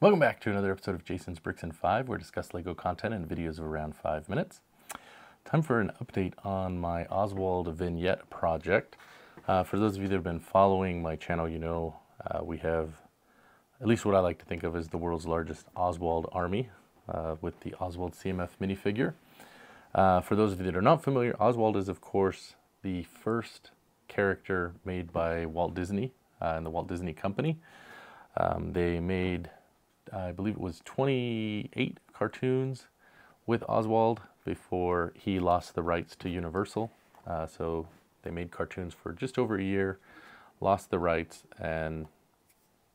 Welcome back to another episode of Jason's Bricks in 5, where we discuss LEGO content in videos of around 5 minutes. Time for an update on my Oswald vignette project. For those of you that have been following my channel, you know we have at least what I like to think of as the world's largest Oswald army with the Oswald CMF minifigure. For those of you that are not familiar, Oswald is of course the first character made by Walt Disney and the Walt Disney Company. They made, I believe it was 28 cartoons with Oswald before he lost the rights to Universal. So they made cartoons for just over a year, lost the rights, and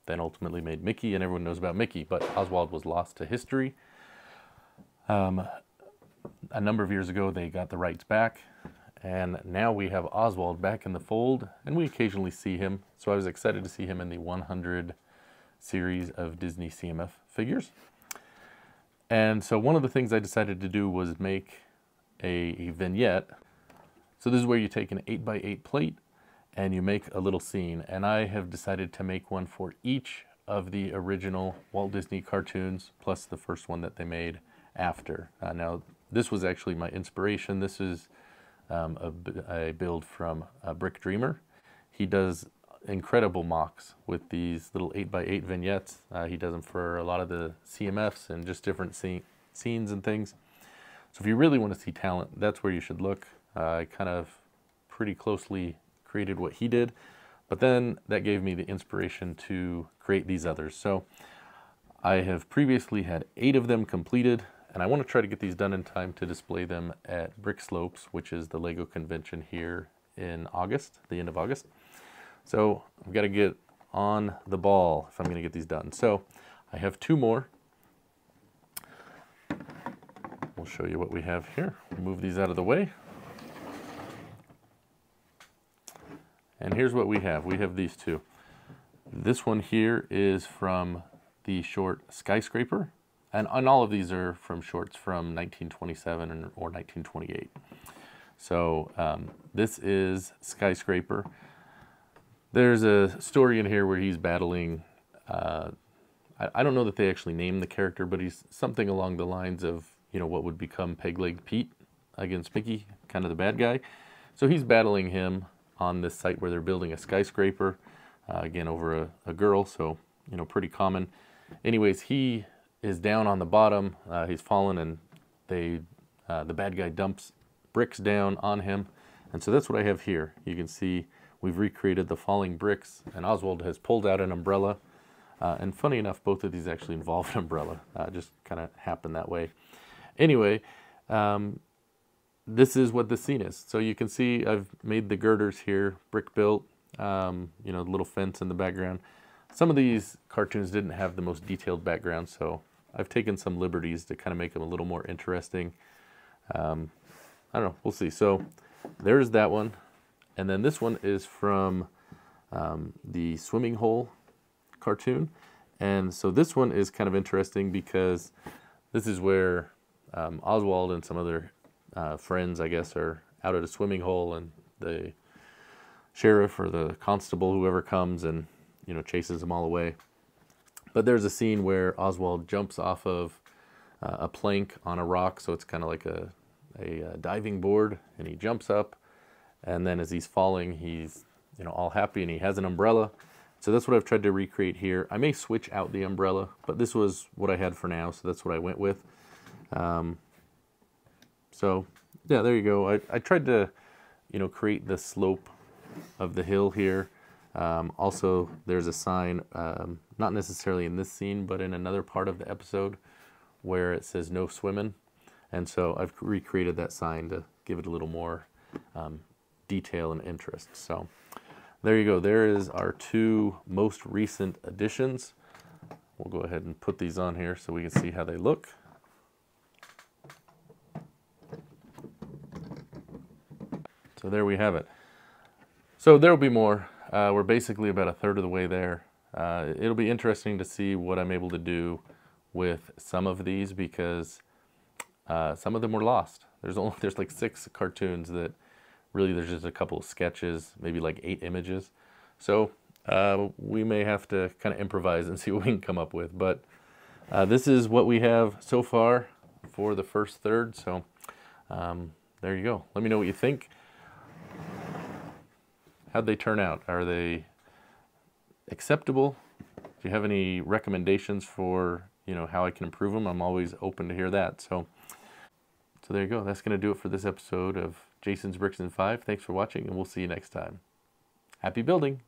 then ultimately made Mickey, and everyone knows about Mickey, but Oswald was lost to history. A number of years ago they got the rights back, and now we have Oswald back in the fold, and we occasionally see him. So I was excited to see him in the 100 series of Disney CMF figures. And so one of the things I decided to do was make a vignette. So this is where you take an 8x8 plate and you make a little scene. And I have decided to make one for each of the original Walt Disney cartoons, plus the first one that they made after. Now, this was actually my inspiration. This is a build from Brick Dreamer. He does incredible mocks with these little 8x8 vignettes. He does them for a lot of the CMFs and just different scenes and things. So if you really want to see talent, that's where you should look. I kind of pretty closely created what he did, but then that gave me the inspiration to create these others. So I have previously had 8 of them completed, and I want to try to get these done in time to display them at Brick Slopes, which is the LEGO convention here in August, the end of August. So I've got to get on the ball if I'm going to get these done. So I have 2 more. We'll show you what we have here. We'll move these out of the way. And here's what we have. We have these 2. This one here is from the short Skysrapper. And all of these are from shorts from 1927 or 1928. So this is Skysrapper. There's a story in here where he's battling, I don't know that they actually named the character, but he's something along the lines of, you know, what would become Peg-Leg Pete against Mickey, kind of the bad guy. So he's battling him on this site where they're building a skyscraper, again, over a girl, so, you know, pretty common. Anyways, he is down on the bottom, he's fallen, and the bad guy dumps bricks down on him. And so that's what I have here. You can see we've recreated the falling bricks, and Oswald has pulled out an umbrella. And funny enough, both of these actually involve an umbrella. Just kind of happened that way. Anyway, this is what the scene is. So you can see I've made the girders here, brick built, you know, the little fence in the background. Some of these cartoons didn't have the most detailed background, so I've taken some liberties to kind of make them a little more interesting. I don't know, we'll see. So there's that one. And then this one is from the swimming hole cartoon. And so this one is kind of interesting because this is where Oswald and some other friends, I guess, are out at a swimming hole, and the sheriff or the constable, whoever comes and, you know, chases them all away. But there's a scene where Oswald jumps off of a plank on a rock, so it's kind of like a diving board, and he jumps up. And then as he's falling, he's, you know, all happy, and he has an umbrella. So that's what I've tried to recreate here. I may switch out the umbrella, but this was what I had for now, so that's what I went with. So yeah, there you go. I tried to, you know, create the slope of the hill here. Also, there's a sign, not necessarily in this scene, but in another part of the episode where it says "No Swimmin'." And so I've recreated that sign to give it a little more detail and interest. So there you go. There is our 2 most recent additions. We'll go ahead and put these on here so we can see how they look. So there we have it. So there will be more. We're basically about 1/3 of the way there. It'll be interesting to see what I'm able to do with some of these, because some of them were lost. There's like 6 cartoons that really there's just a couple of sketches, maybe like 8 images. So we may have to kind of improvise and see what we can come up with. But This is what we have so far for the first third, so there you go. Let me know what you think. How'd they turn out? Are they acceptable? Do you have any recommendations for, how I can improve them? I'm always open to hear that. So there you go. That's going to do it for this episode of Jason's Bricks and 5. Thanks for watching, and we'll see you next time. Happy building!